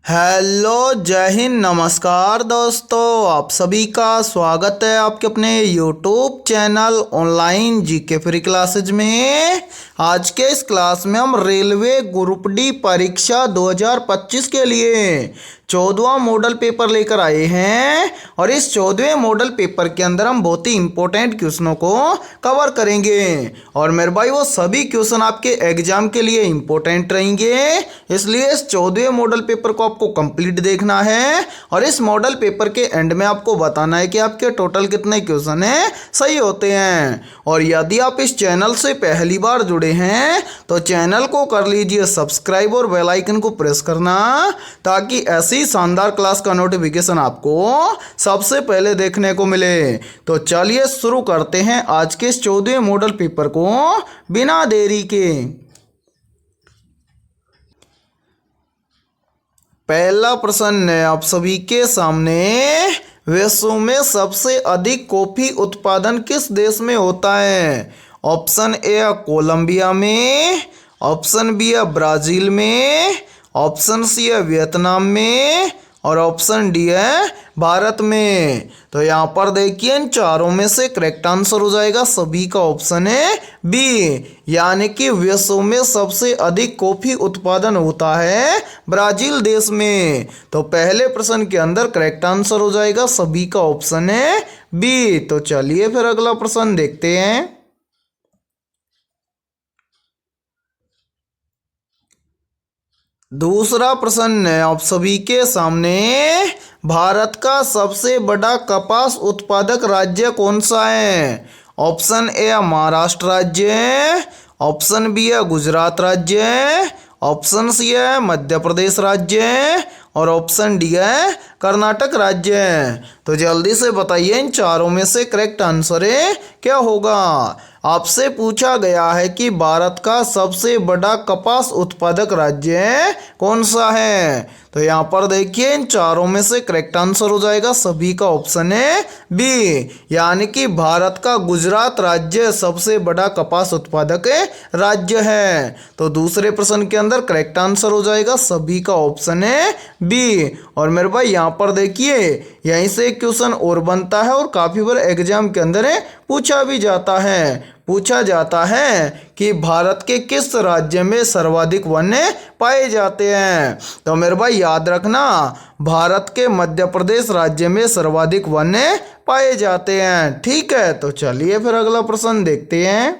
Hello, जय हिंद, नमस्कार दोस्तों। आप सभी का स्वागत है आपके अपने YouTube channel online GK free classes में। आज के इस क्लास में हम रेलवे ग्रुप डी परीक्षा 2025 के लिए 14वां मॉडल पेपर लेकर आए हैं और इस 14वें मॉडल पेपर के अंदर हम बहुत ही इंपॉर्टेंट क्वेश्चनों को कवर करेंगे और मेरे भाई वो सभी क्वेश्चन आपके एग्जाम के लिए इंपॉर्टेंट रहेंगे। इसलिए इस 14वें मॉडल पेपर को आपको कंप्लीट देखना है और इस मॉडल पेपर के एंड में आपको बताना है कि आपके टोटल कितने क्वेश्चन हैं सही होते हैं। और यदि आप इस चैनल से पहली बार जुड़े हैं तो चैनल को कर लीजिए सब्सक्राइब और बेल आइकन को प्रेस करना ताकि ऐसी शानदार क्लास का नोटिफिकेशन आपको सबसे पहले देखने को मिले। तो चलिए शुरू करते हैं आज के इस 14वें मॉडल पेपर को बिना देरी के। पहला प्रश्न है आप सभी के सामने, विश्व में सबसे अधिक कॉफी उत्पादन किस देश में होता है? ऑप्शन ए है कोलंबिया में, ऑप्शन बी है ब्राज़ील में, ऑप्शन सी है वियतनाम में और ऑप्शन डी है भारत में। तो यहाँ पर देखिए इन चारों में से करेक्ट आंसर हो जाएगा सभी का ऑप्शन है बी, यानी कि विश्व में सबसे अधिक कॉफी उत्पादन होता है ब्राजील देश में। तो पहले प्रश्न के अंदर करेक्ट आंसर हो जाएगा सभी का ऑप्शन है बी। तो चलिए फिर अगला प्रश्न देखते हैं। दूसरा प्रश्न है आप सभी के सामने, भारत का सबसे बड़ा कपास उत्पादक राज्य कौन सा है? ऑप्शन ए है महाराष्ट्र राज्य, ऑप्शन बी है गुजरात राज्य, ऑप्शन सी है मध्य प्रदेश राज्य और ऑप्शन डी है कर्नाटक राज्य। तो जल्दी से बताइए इन चारों में से करेक्ट आंसर है क्या होगा? आपसे पूछा गया है कि भारत का सबसे बड़ा कपास उत्पादक राज्य कौन सा है? तो यहाँ पर देखिए इन चारों में से करेक्ट आंसर हो जाएगा सभी का ऑप्शन है बी, यानी कि भारत का गुजरात राज्य सबसे बड़ा कपास उत्पादक राज्य है। तो दूसरे प्रश्न के अंदर करेक्ट आंसर हो जाएगा सभी का ऑप्शन है बी। और मेरे भाई यहाँ पर देखिए यहीं से एक क्वेश्चन और बनता है और काफ़ी बार एग्जाम के अंदर पूछा जाता है कि भारत के किस राज्य में सर्वाधिक वन पाए जाते हैं? तो मेरे भाई याद रखना, भारत के मध्य प्रदेश राज्य में सर्वाधिक वन पाए जाते हैं। ठीक है, तो चलिए फिर अगला प्रश्न देखते हैं।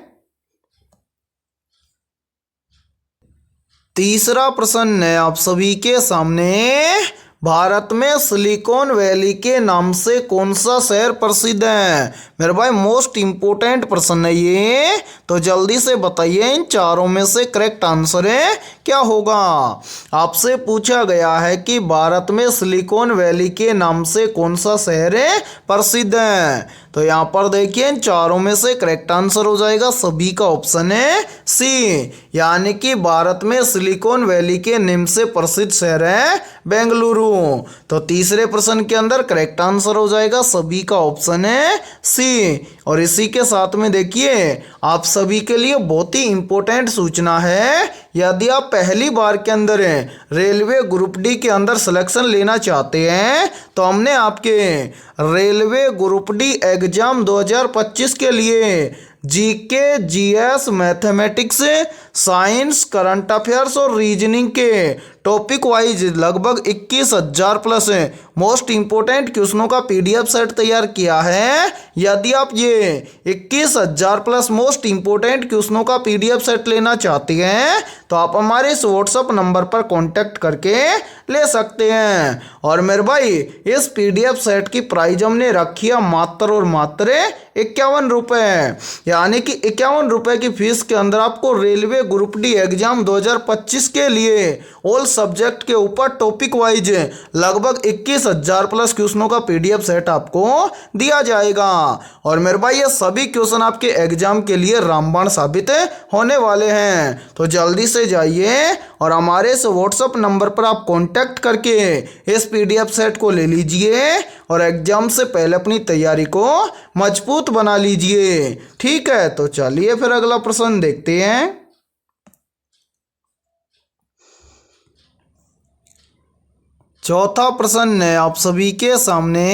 तीसरा प्रश्न है आप सभी के सामने, भारत में सिलिकॉन वैली के नाम से कौन सा शहर प्रसिद्ध है? मेरे भाई मोस्ट इंपोर्टेंट प्रश्न है ये, तो जल्दी से बताइए इन चारों में से करेक्ट आंसर है क्या होगा? आपसे पूछा गया है कि भारत में सिलिकॉन वैली के नाम से कौन सा शहर प्रसिद्ध है? तो यहाँ पर देखिए इन चारों में से करेक्ट आंसर हो जाएगा सभी का ऑप्शन है सी, यानी कि भारत में सिलिकॉन वैली के नाम से प्रसिद्ध शहर है बेंगलुरु। तो तीसरे प्रश्न के अंदर करेक्ट आंसर हो जाएगा सभी का ऑप्शन है सी। और इसी के साथ में देखिए आप सभी के लिए बहुत ही इंपॉर्टेंट सूचना है, यदि आप पहली बार के अंदर रेलवे ग्रुप डी के अंदर सिलेक्शन लेना चाहते हैं तो हमने आपके रेलवे ग्रुप डी एग्जाम 2025 के लिए GK, GS, mathematics, science, current affairs और रीजनिंग के टॉपिक वाइज लगभग 21,000 प्लस मोस्ट इंपोर्टेंट क्वेश्चनों का पीडीएफ सेट तैयार किया है। यदि आप ये 21,000 प्लस मोस्ट इंपोर्टेंट क्वेश्चनों का पीडीएफ सेट लेना चाहते हैं तो आप हमारे इस व्हाट्सएप नंबर पर कांटेक्ट करके ले सकते हैं। और मेरे भाई इस पीडीएफ सेट की प्राइस हमने रखी है मात्र और मात्र 51 रुपये, यानी कि 51 रुपये की फीस के अंदर आपको रेलवे ग्रुप डी एग्जाम 2025 के लिए ऑल सब्जेक्ट के ऊपर टॉपिक वाइज लगभग 21,000 प्लस क्वेश्चनों का पीडीएफ सेट आपको दिया जाएगा। और मेरे भाई ये सभी क्वेश्चन आपके एग्जाम के लिए रामबाण साबित होने वाले हैं। तो जल्दी से जाइए और हमारे इस व्हाट्सएप नंबर पर आप कांटेक्ट करके इस पीडीएफ सेट को ले लीजिए और एग्जाम से पहले अपनी तैयारी को मजबूत बना लीजिए। ठीक है, तो चलिए फिर अगला प्रश्न देखते हैं। चौथा प्रश्न है आप सभी के सामने,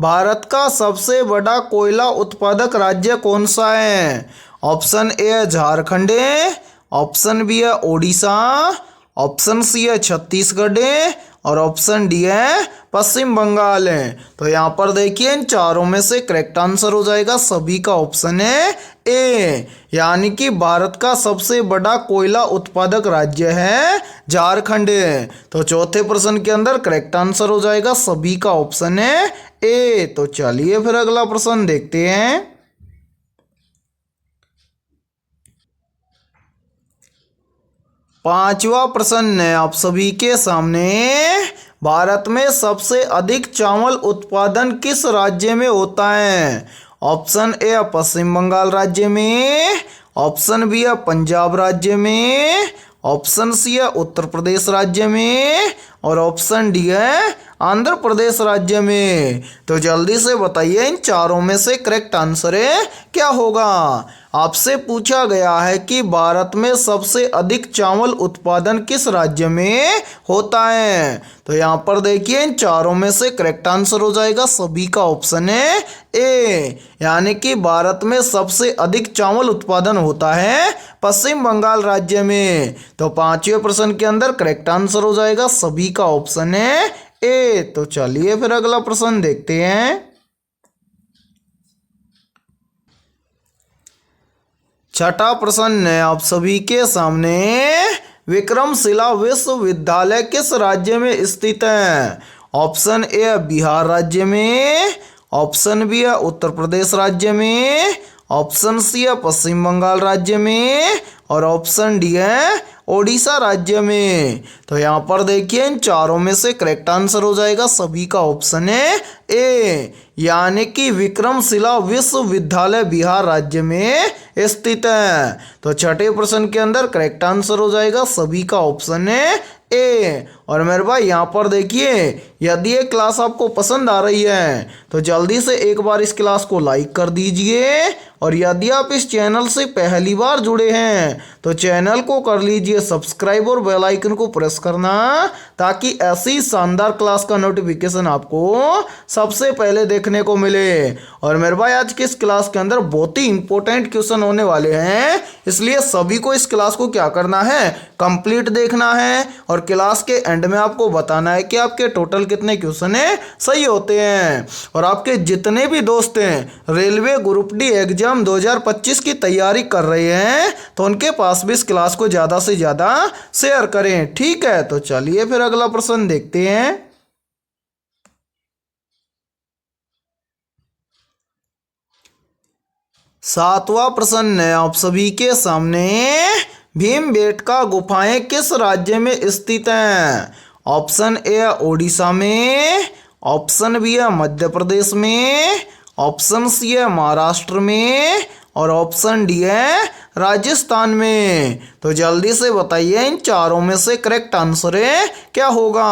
भारत का सबसे बड़ा कोयला उत्पादक राज्य कौन सा है? ऑप्शन ए है झारखंड, ऑप्शन बी है ओडिशा, ऑप्शन सी है छत्तीसगढ़ और ऑप्शन डी है पश्चिम बंगाल है। तो यहाँ पर देखिए इन चारों में से करेक्ट आंसर हो जाएगा सभी का ऑप्शन है ए, यानी कि भारत का सबसे बड़ा कोयला उत्पादक राज्य है झारखंड। तो चौथे प्रश्न के अंदर करेक्ट आंसर हो जाएगा सभी का ऑप्शन है ए। तो चलिए फिर अगला प्रश्न देखते हैं। पांचवा प्रश्न है आप सभी के सामने, भारत में सबसे अधिक चावल उत्पादन किस राज्य में होता है? ऑप्शन ए है पश्चिम बंगाल राज्य में, ऑप्शन बी है पंजाब राज्य में, ऑप्शन सी है उत्तर प्रदेश राज्य में और ऑप्शन डी है आंध्र प्रदेश राज्य में। तो जल्दी से बताइए इन चारों में से करेक्ट आंसर है क्या होगा? आपसे पूछा गया है कि भारत में सबसे अधिक चावल उत्पादन किस राज्य में होता है। तो यहाँ पर देखिए इन चारों में से करेक्ट आंसर हो जाएगा सभी का ऑप्शन है ए, यानी कि भारत में सबसे अधिक चावल उत्पादन होता है पश्चिम बंगाल राज्य में। तो पांचवें प्रश्न के अंदर करेक्ट आंसर हो जाएगा सभी का ऑप्शन है ए। तो चलिए फिर अगला प्रश्न देखते हैं। छठा प्रश्न है आप सभी के सामने, विक्रमशिला विश्वविद्यालय किस राज्य में स्थित है? ऑप्शन ए है बिहार राज्य में, ऑप्शन बी है उत्तर प्रदेश राज्य में, ऑप्शन सी है पश्चिम बंगाल राज्य में और ऑप्शन डी है ओडिशा राज्य में। तो यहाँ पर देखिए इन चारों में से करेक्ट आंसर हो जाएगा सभी का ऑप्शन है ए, यानी कि विक्रमशिला विश्वविद्यालय बिहार राज्य में स्थित है। तो छठे प्रश्न के अंदर करेक्ट आंसर हो जाएगा सभी का ऑप्शन है ए। और मेरे भाई यहाँ पर देखिए, यदि ये क्लास आपको पसंद आ रही है तो जल्दी से एक बार इस क्लास को लाइक कर दीजिए, और यदि आप इस चैनल से पहली बार जुड़े हैं तो चैनल को कर लीजिए सब्सक्राइब और बेल आइकन को प्रेस करना, ताकि ऐसी शानदार क्लास का नोटिफिकेशन आपको सबसे पहले देखने को मिले। और मेरे भाई आज की इस क्लास के अंदर बहुत ही इंपॉर्टेंट क्वेश्चन होने वाले हैं, इसलिए सभी को इस क्लास को क्या करना है, कंप्लीट देखना है और क्लास के एंड में आपको बताना है कि आपके टोटल कितने क्वेश्चन है सही होते हैं। और आपके जितने भी दोस्त हैं रेलवे ग्रुप डी एग्जाम 2025 की तैयारी कर रहे हैं तो उनके पास भी इस क्लास को ज़्यादा से ज़्यादा शेयर करें, ठीक है। तो चलिए फिर अगला प्रश्न देखते हैं। सातवां प्रश्न है आप सभी के सामने, भीमबेटका गुफाएं किस राज्य में स्थित हैं? ऑप्शन ए है ओडिशा में, ऑप्शन बी है मध्य प्रदेश में, ऑप्शन सी है महाराष्ट्र में और ऑप्शन डी है राजस्थान में। तो जल्दी से बताइए इन चारों में से करेक्ट आंसर है क्या होगा?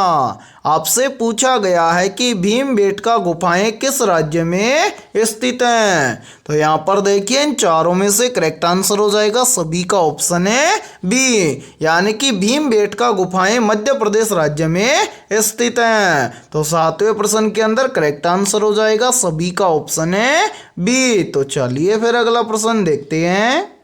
आपसे पूछा गया है कि भीमबेटका गुफाएं किस राज्य में स्थित हैं। तो यहाँ पर देखिए इन चारों में से करेक्ट आंसर हो जाएगा सभी का ऑप्शन है बी, यानी कि भीमबेटका गुफाएं मध्य प्रदेश राज्य में स्थित हैं। तो सातवें प्रश्न के अंदर करेक्ट आंसर हो जाएगा सभी का ऑप्शन है बी। तो चलिए फिर अगला प्रश्न देखते हैं।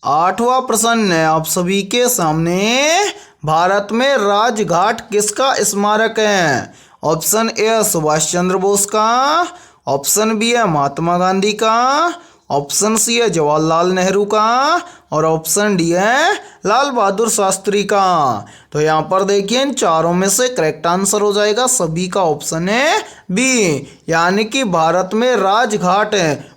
आठवां प्रश्न है आप सभी के सामने, भारत में राजघाट किसका स्मारक है? ऑप्शन ए है सुभाष चंद्र बोस का, ऑप्शन बी है महात्मा गांधी का, ऑप्शन सी है जवाहरलाल नेहरू का और ऑप्शन डी है लाल बहादुर शास्त्री का। तो यहाँ पर देखिए इन चारों में से करेक्ट आंसर हो जाएगा सभी का ऑप्शन है बी, यानी कि भारत में राजघाट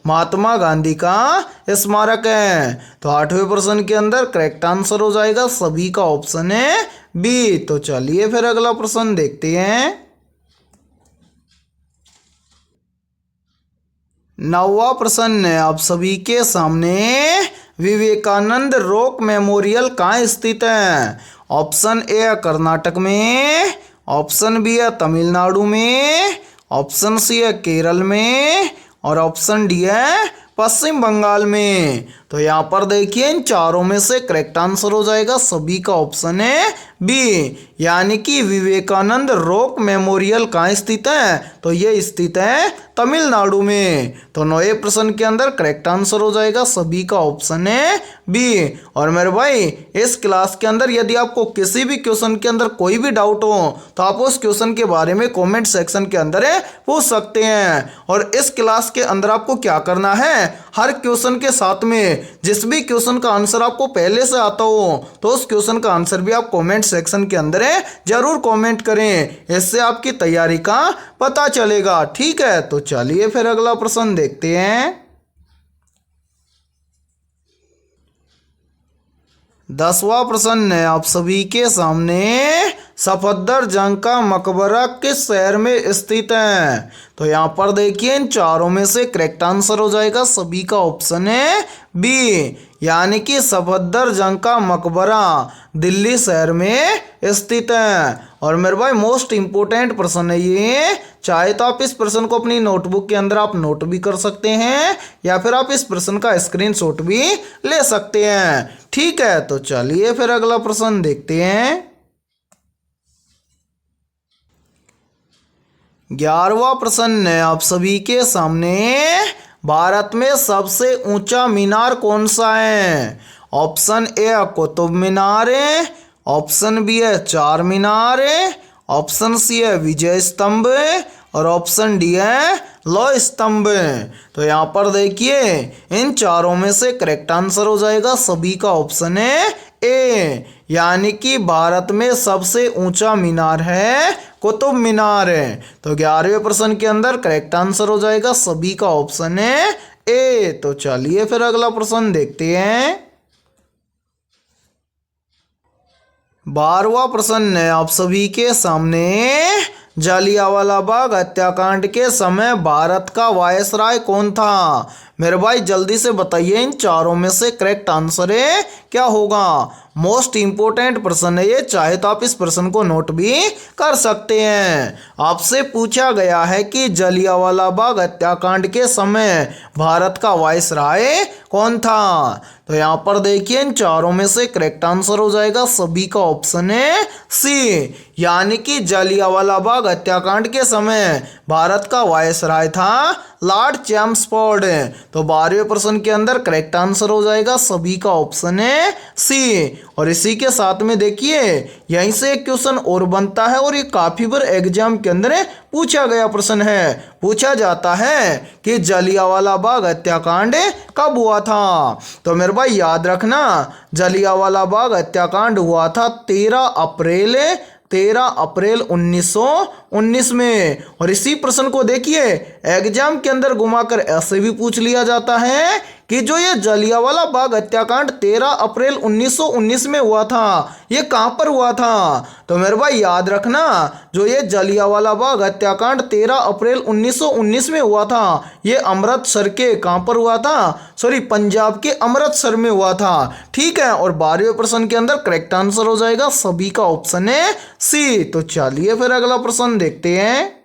महात्मा गांधी का स्मारक है। तो आठवें प्रश्न के अंदर करेक्ट आंसर हो जाएगा सभी का ऑप्शन है बी। तो चलिए फिर अगला प्रश्न देखते हैं। नौवां प्रश्न है आप सभी के सामने, विवेकानंद रॉक मेमोरियल कहाँ स्थित है? ऑप्शन ए है कर्नाटक में, ऑप्शन बी है तमिलनाडु में, ऑप्शन सी है केरल में और ऑप्शन डी है पश्चिम बंगाल में। तो यहाँ पर देखिए इन चारों में से करेक्ट आंसर हो जाएगा सभी का ऑप्शन है बी, यानी कि विवेकानंद रॉक मेमोरियल कहाँ स्थित है, तो ये स्थित है तमिलनाडु में। तो 9वें प्रश्न के अंदर करेक्ट आंसर हो जाएगा सभी का ऑप्शन है बी। और मेरे भाई इस क्लास के अंदर यदि आपको किसी भी क्वेश्चन के अंदर कोई भी डाउट हो तो आप उस क्वेश्चन के बारे में कमेंट सेक्शन के अंदर पूछ सकते हैं। और इस क्लास के अंदर आपको क्या करना है, हर क्वेश्चन के साथ में जिस भी क्वेश्चन का आंसर आपको पहले से आता हो तो उस क्वेश्चन का आंसर भी आप कमेंट सेक्शन के अंदर जरूर कमेंट करें, इससे आपकी तैयारी का पता चलेगा। ठीक है, तो चलिए फिर अगला प्रश्न देखते हैं। 10वां प्रश्न है आप सभी के सामने, सफदरजंग का मकबरा किस शहर में स्थित है। तो यहाँ पर देखिए इन चारों में से करेक्ट आंसर हो जाएगा सभी का ऑप्शन है बी, यानी कि सफदरजंग का मकबरा दिल्ली शहर में स्थित है। और मेरे भाई मोस्ट इंपोर्टेंट प्रश्न है ये, चाहे तो आप इस प्रश्न को अपनी नोटबुक के अंदर आप नोट भी कर सकते हैं या फिर आप इस प्रश्न का स्क्रीनशॉट भी ले सकते हैं। ठीक है, तो चलिए फिर अगला प्रश्न देखते हैं। 11वां प्रश्न है आप सभी के सामने, भारत में सबसे ऊंचा मीनार कौन सा है। ऑप्शन ए कुतुब मीनार है, ऑप्शन बी है चार मीनार है, ऑप्शन सी है विजय स्तंभ और ऑप्शन डी है लौह स्तंभ। तो यहाँ पर देखिए इन चारों में से करेक्ट आंसर हो जाएगा सभी का ऑप्शन है ए, यानी कि भारत में सबसे ऊंचा मीनार है कुतुब मीनार है। तो 11वें प्रश्न के अंदर करेक्ट आंसर हो जाएगा सभी का ऑप्शन है ए। तो चलिए फिर अगला प्रश्न देखते हैं। 12वां प्रश्न है आप सभी के सामने, जालियांवाला बाग हत्याकांड के समय भारत का वायसराय कौन था। मेरे भाई जल्दी से बताइए इन चारों में से करेक्ट आंसर है क्या होगा। मोस्ट इंपोर्टेंट प्रश्न है ये, चाहे तो आप इस प्रश्न को नोट भी कर सकते हैं। आपसे पूछा गया है कि जालियांवाला बाग हत्याकांड के समय भारत का वायसराय कौन था। तो यहाँ पर देखिए इन चारों में से करेक्ट आंसर हो जाएगा सभी का ऑप्शन है सी, यानी कि जालियांवाला बाग हत्याकांड के समय भारत का वायसराय था लॉर्ड चैम्सफोर्ड। तो 12वें प्रश्न के अंदर करेक्ट आंसर हो जाएगा सभी का ऑप्शन है सी। और इसी के साथ में देखिए यहीं से एक क्वेश्चन और बनता है और ये काफी बार एग्जाम के अंदर पूछा गया प्रश्न है। पूछा जाता है कि जालियांवाला बाग हत्याकांड कब हुआ था। तो मेरे भाई याद रखना, जालियांवाला बाग हत्याकांड हुआ था 13 अप्रैल 1919 में। और इसी प्रश्न को देखिए एग्जाम के अंदर घुमाकर ऐसे भी पूछ लिया जाता है कि जो ये जालियांवाला बाग हत्याकांड 13 अप्रैल 1919 में हुआ था ये कहाँ पर हुआ था। तो मेरे भाई याद रखना, जो ये जालियांवाला बाग हत्याकांड 13 अप्रैल 1919 में हुआ था ये अमृतसर के कहाँ पर हुआ था, सॉरी पंजाब के अमृतसर में हुआ था। ठीक है, और 12वें प्रश्न के अंदर करेक्ट आंसर हो जाएगा सभी का ऑप्शन है सी। तो चलिए फिर अगला प्रश्न देखते हैं।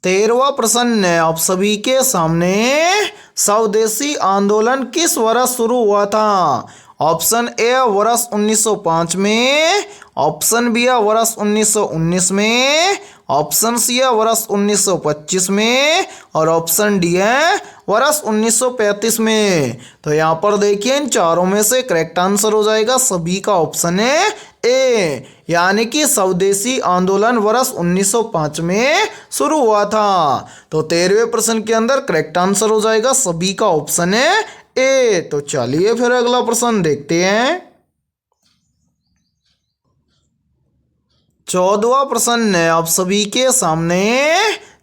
13वां प्रश्न है आप सभी के सामने, स्वदेशी आंदोलन किस वर्ष शुरू हुआ था। ऑप्शन ए वर्ष 1905 में, ऑप्शन बी है वर्ष 1919 में, ऑप्शन सी है वर्ष 1925 में और ऑप्शन डी है वर्ष 1935 में। तो यहाँ पर देखिए इन चारों में से करेक्ट आंसर हो जाएगा सभी का ऑप्शन है ए, यानी कि स्वदेशी आंदोलन वर्ष 1905 में शुरू हुआ था। तो 13वें प्रश्न के अंदर करेक्ट आंसर हो जाएगा सभी का ऑप्शन है ए। तो चलिए फिर अगला प्रश्न देखते हैं। 14वां प्रश्न है आप सभी के सामने,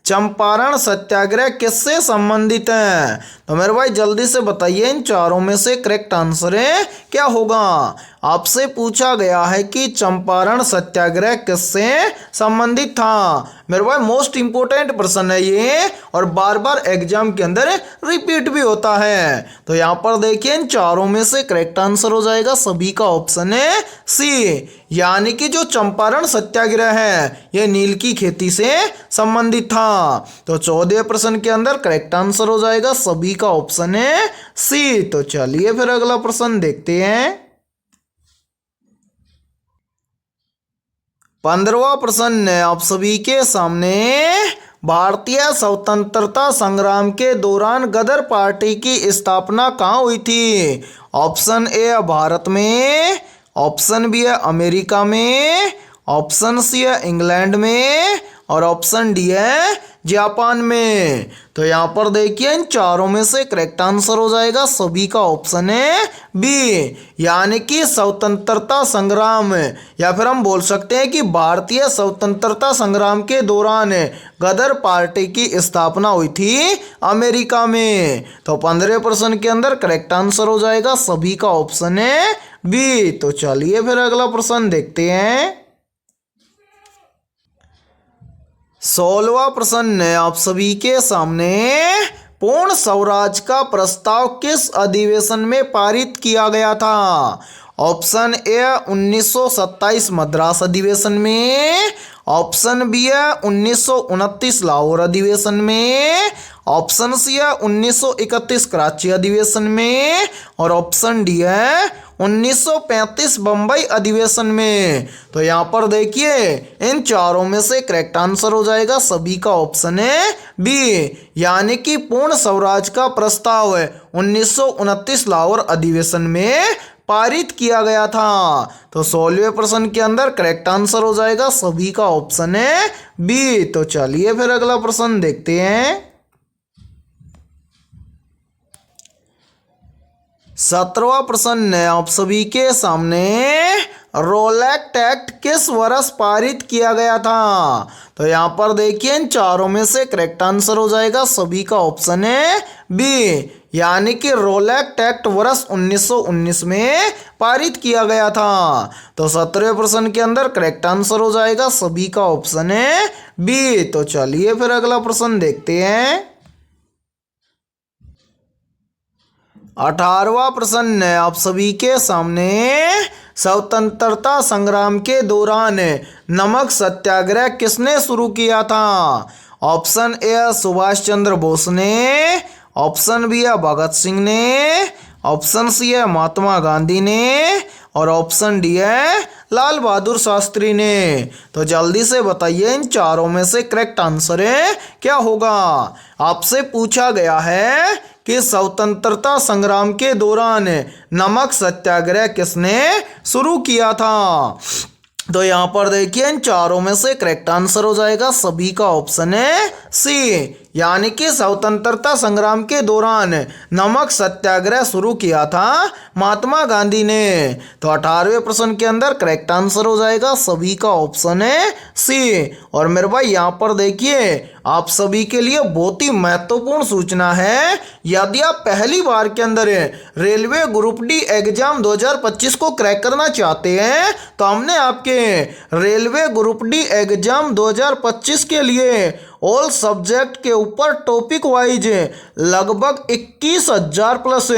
चंपारण सत्याग्रह किससे संबंधित है। तो मेरे भाई जल्दी से बताइए इन चारों में से करेक्ट आंसर है क्या होगा। आपसे पूछा गया है कि चंपारण सत्याग्रह किससे संबंधित था। मेरे भाई मोस्ट इंपोर्टेंट प्रश्न है ये और बार बार एग्जाम के अंदर रिपीट भी होता है। तो यहाँ पर देखिए इन चारों में से करेक्ट आंसर हो जाएगा सभी का ऑप्शन है सी, यानी कि जो चंपारण सत्याग्रह है ये नील की खेती से संबंधित था। तो 14वें प्रश्न के अंदर करेक्ट आंसर हो जाएगा सभी का ऑप्शन है सी। तो चलिए फिर अगला प्रश्न देखते हैं। 15वां प्रश्न है आप सभी के सामने। भारतीय स्वतंत्रता संग्राम के दौरान गदर पार्टी की स्थापना कहाँ हुई थी। ऑप्शन ए है भारत में, ऑप्शन बी है अमेरिका में, ऑप्शन सी है इंग्लैंड में और ऑप्शन डी है जापान में। तो यहाँ पर देखिए इन चारों में से करेक्ट आंसर हो जाएगा सभी का ऑप्शन है बी, यानी कि स्वतंत्रता संग्राम या फिर हम बोल सकते हैं कि भारतीय स्वतंत्रता संग्राम के दौरान गदर पार्टी की स्थापना हुई थी अमेरिका में। तो 15वें प्रश्न के अंदर करेक्ट आंसर हो जाएगा सभी का ऑप्शन है बी। तो चलिए फिर अगला प्रश्न देखते हैं। 16वां प्रश्न है आप सभी के सामने। पूर्ण स्वराज का प्रस्ताव किस अधिवेशन में पारित किया गया था। ऑप्शन ए 1927 मद्रास अधिवेशन में, ऑप्शन बी है 1929 लाहौर अधिवेशन में, ऑप्शन सी है 1931 कराची अधिवेशन में और ऑप्शन डी है 1935 बम्बई अधिवेशन में। तो यहाँ पर देखिए इन चारों में से करेक्ट आंसर हो जाएगा सभी का ऑप्शन है बी, यानी कि पूर्ण स्वराज का प्रस्ताव 1929 लाहौर अधिवेशन में पारित किया गया था। तो 16वें प्रश्न के अंदर करेक्ट आंसर हो जाएगा सभी का ऑप्शन है बी। तो चलिए फिर अगला प्रश्न देखते हैं। 17वां प्रश्न है आप सभी के सामने। रोलैक्ट एक्ट किस वर्ष पारित किया गया था। तो यहाँ पर देखिए इन चारों में से करेक्ट आंसर हो जाएगा सभी का ऑप्शन है बी, यानी कि रोलैक्ट एक्ट वर्ष 1919 में पारित किया गया था। तो 17वें प्रश्न के अंदर करेक्ट आंसर हो जाएगा सभी का ऑप्शन है बी। तो चलिए फिर अगला प्रश्न देखते हैं। 18वां प्रश्न है आप सभी के सामने। स्वतंत्रता संग्राम के दौरान नमक सत्याग्रह किसने शुरू किया था। ऑप्शन ए सुभाष चंद्र बोस ने, ऑप्शन बी है भगत सिंह ने, ऑप्शन सी है महात्मा गांधी ने और ऑप्शन डी है लाल बहादुर शास्त्री ने। तो जल्दी से बताइए इन चारों में से करेक्ट आंसर है क्या होगा। आपसे पूछा गया है कि स्वतंत्रता संग्राम के दौरान नमक सत्याग्रह किसने शुरू किया था। तो यहाँ पर देखिए इन चारों में से करेक्ट आंसर हो जाएगा सभी का ऑप्शन है सी, यानी कि स्वतंत्रता संग्राम के दौरान नमक सत्याग्रह शुरू किया था महात्मा गांधी ने। तो 18वें प्रश्न के अंदर करेक्ट आंसर हो जाएगा सभी का ऑप्शन है सी। और मेरे भाई यहाँ पर देखिए आप सभी के लिए बहुत ही महत्वपूर्ण सूचना है। यदि आप पहली बार के अंदर रेलवे ग्रुप डी एग्जाम 2025 को क्रैक करना चाहते हैं तो हमने आपके रेलवे ग्रुप डी एग्जाम 2025 के लिए ऑल सब्जेक्ट के ऊपर टॉपिक वाइज लगभग 21,000 प्लस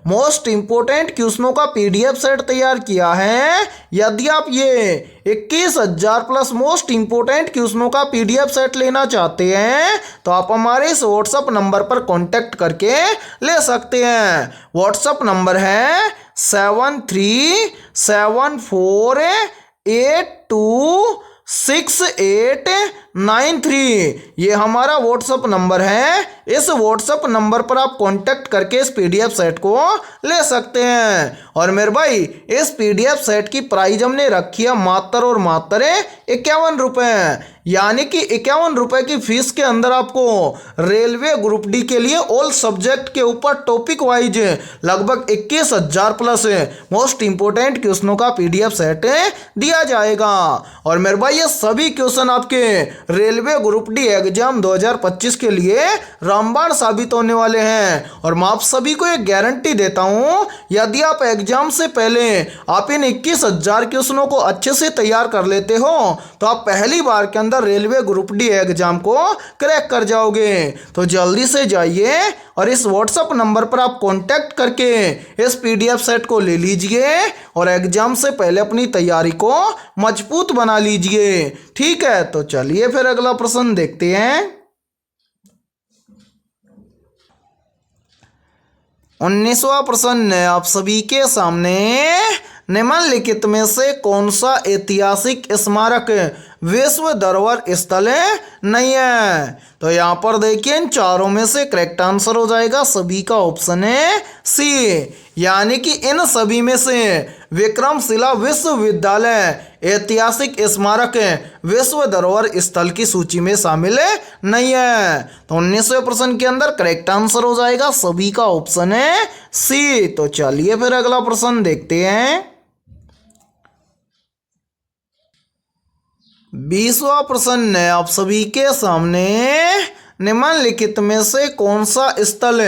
मोस्ट इंपोर्टेंट क्वेश्चनों का पीडीएफ सेट तैयार किया है। यदि आप ये 21,000 प्लस मोस्ट इंपोर्टेंट क्वेश्चनों का पीडीएफ सेट लेना चाहते हैं तो आप हमारे इस व्हाट्सएप नंबर पर कांटेक्ट करके ले सकते हैं। व्हाट्सएप नंबर है 7372826893। ये हमारा व्हाट्सएप नंबर है। इस व्हाट्सएप नंबर पर आप कांटेक्ट करके इस पीडीएफ सेट को ले सकते हैं। और मेरे भाई इस पीडीएफ सेट की प्राइस हमने रखी है मात्र और मात्र 51 रुपये, यानी कि 51 रुपये की फीस के अंदर आपको रेलवे ग्रुप डी के लिए ऑल सब्जेक्ट के ऊपर टॉपिक वाइज लगभग 21,000 प्लस मोस्ट इंपोर्टेंट क्वेश्चनों का पीडीएफ सेट दिया जाएगा। और मेरे भाई ये सभी क्वेश्चन आपके रेलवे ग्रुप डी एग्जाम 2025 के लिए रामबाण साबित होने वाले हैं। और मैं आप सभी को एक गारंटी देता हूं, यदि आप एग्जाम से पहले आप इन 21,000 क्वेश्चनों को अच्छे से तैयार कर लेते हो तो आप पहली बार के अंदर रेलवे ग्रुप डी एग्जाम को क्रैक कर जाओगे। तो जल्दी से जाइए और इस व्हाट्सएप नंबर पर आप कांटेक्ट करके इस पीडीएफ सेट को ले लीजिए और एग्जाम से पहले अपनी तैयारी को मजबूत बना लीजिए। ठीक है, तो चलिए फिर अगला प्रश्न देखते हैं। 19वां प्रश्न है आप सभी के सामने, निम्नलिखित में से कौन सा ऐतिहासिक स्मारक विश्व धरोहर स्थल नहीं है? तो यहाँ पर देखिए इन चारों में से करेक्ट आंसर हो जाएगा सभी का ऑप्शन है सी, यानी कि इन सभी में से विक्रमशिला विश्वविद्यालय ऐतिहासिक स्मारक विश्व धरोहर स्थल की सूची में शामिल नहीं है। तो 19वें प्रश्न के अंदर करेक्ट आंसर हो जाएगा सभी का ऑप्शन है सी। तो चलिए फिर अगला प्रश्न देखते हैं। 20वां प्रश्न है आप सभी के सामने, निम्नलिखित में से कौन सा स्थल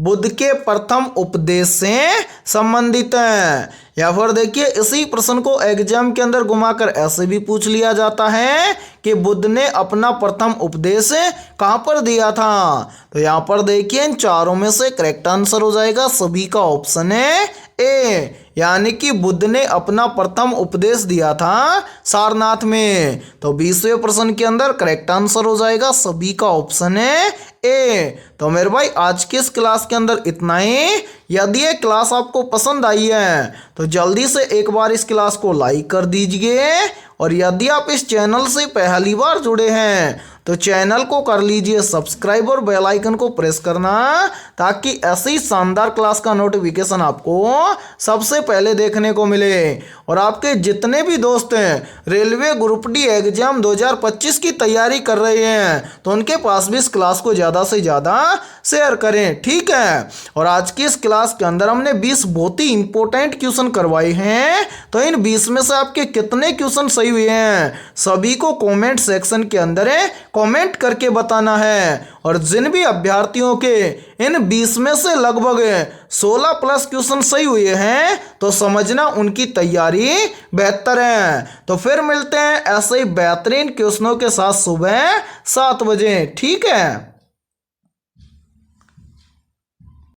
बुद्ध के प्रथम उपदेश से संबंधित है? या फिर देखिए इसी प्रश्न को एग्जाम के अंदर घुमाकर ऐसे भी पूछ लिया जाता है कि बुद्ध ने अपना प्रथम उपदेश कहाँ पर दिया था? तो यहाँ पर देखिए इन चारों में से करेक्ट आंसर हो जाएगा सभी का ऑप्शन है ए, यानी कि बुद्ध ने अपना प्रथम उपदेश दिया था सारनाथ में। तो 20वें प्रश्न के अंदर करेक्ट आंसर हो जाएगा सभी का ऑप्शन है ए। तो मेरे भाई आज की इस क्लास के अंदर इतना ही। यदि ये क्लास आपको पसंद आई है तो जल्दी से एक बार इस क्लास को लाइक कर दीजिए और यदि आप इस चैनल से पहली बार जुड़े हैं तो चैनल को कर लीजिए सब्सक्राइब और बेल आइकन को प्रेस करना, ताकि ऐसी शानदार क्लास का नोटिफिकेशन आपको सबसे पहले देखने को मिले। और आपके जितने भी दोस्त हैं रेलवे ग्रुप डी एग्जाम 2025 की तैयारी कर रहे हैं तो उनके पास भी इस क्लास को ज़्यादा से ज़्यादा शेयर करें। ठीक है, और आज की इस क्लास के अंदर हमने 20 बहुत ही इंपॉर्टेंट क्वेश्चन करवाए हैं। तो इन 20 में से आपके कितने क्वेश्चन सही हुए हैं सभी को कमेंट सेक्शन के अंदर कमेंट करके बताना है। और जिन भी अभ्यर्थियों के इन 20 में से लगभग 16 प्लस क्वेश्चन सही हुए हैं तो समझना उनकी तैयारी बेहतर है। तो फिर मिलते हैं ऐसे ही बेहतरीन क्वेश्चनों के साथ सुबह 7 बजे। ठीक है।